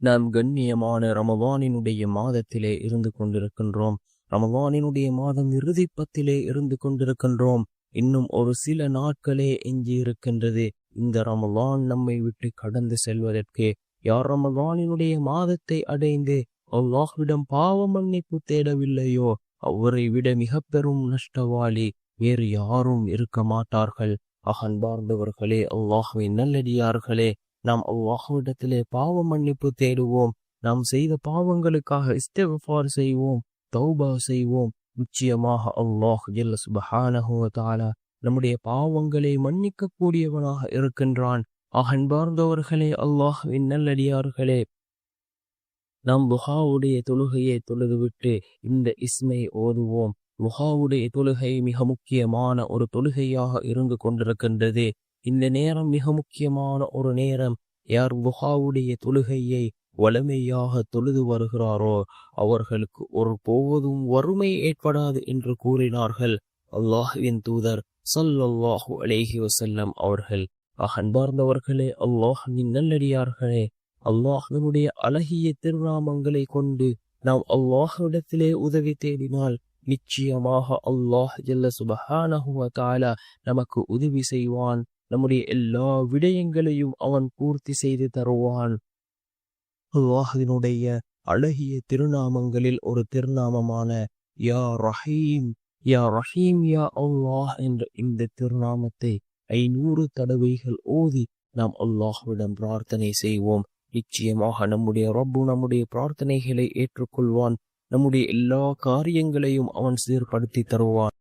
நாம் கண்ணியமான ரமதானினுடைய மாதத்திலே இருந்து கொண்டிருக்கின்றோம். ரமதானினுடைய மாதம் இறுதிப்பத்திலே இருந்து கொண்டிருக்கின்றோம். இன்னும் ஒரு சில நாட்களே எஞ்சி இருக்கின்றது இந்த ரமதான் நம்மை விட்டு கடந்து செல்வதற்கு. யார் ரமதானினுடைய மாதத்தை அடைந்து அல்லாஹ்விடம் பாவ மன்னிப்பு தேடவில்லையோ அவரை விட மிக பெரும் நஷ்டவாளி வேறு யாரும் இருக்க மாட்டார்கள். அன்பார்ந்தவர்களே, அல்லாஹ்வின் நல்லடியார்களே, நாம் அல்லாஹ்விடத்திலே பாவ மன்னிப்பு தேடுவோம். நாம் செய்த பாவங்களுக்காக இஸ்திக்ஃபார் செய்வோம், தௌபா செய்வோம். நிச்சயமாக அல்லாஹ் ஜல்ல சுப்ஹானஹு வ தஆலா நம்முடைய பாவங்களை மன்னிக்க கூடியவனாக இருக்கின்றான். அன்பார்ந்தவர்களே, அல்லாஹ்வின் நல்லடியார்களே, நாம் துஹாவுடைய தொழுகையை தொழுதுவிட்டு இந்த இஸ்மை ஓதுவோம். துஹாவுடைய தொழுகை மிக முக்கியமான ஒரு தொழுகையாக இருந்து கொண்டிருக்கின்றது. இந்த நேரம் மிக முக்கியமான ஒரு நேரம். யார் துஹாவுடைய தொழுகையை வலிமையாக தொழுது வருகிறாரோ அவர்களுக்கு ஒரு போவதும் வறுமை ஏற்படாது என்று கூறினார்கள் அல்லாஹ்வின் தூதர் ஸல்லல்லாஹு அலைஹி வஸல்லம் அவர்கள். அன்பார்ந்தவர்களே, அல்லாஹ்வின் நல்லடியார்களே, அல்லாஹ்வினுடைய அழகிய திருநாமங்களை கொண்டு நாம் அல்லாஹ்விடத்திலே உதவி தேடினால் நிச்சயமாக அல்லாஹ் ஜல்ல சுப்ஹானஹு வ தஆலா நமக்கு உதவி செய்வான். நம்முடைய எல்லா விடயங்களையும் அவன் பூர்த்தி செய்து தருவான். அல்லாஹ்வினுடைய அழகிய திருநாமங்களில் ஒரு திருநாமமான யா ரஹீம், யா ரஹீம், யா அல்லாஹ் என்ற இந்த திருநாமத்தை 500 தடவைகள் ஓதி நாம் அல்லாஹ்விடம் பிரார்த்தனை செய்வோம். நிச்சயமாக நம்முடைய ரப்பு நம்முடைய பிரார்த்தனைகளை ஏற்றுக்கொள்வான். நம்முடைய எல்லா காரியங்களையும் அவன் சீர்படுத்தி தருவான்.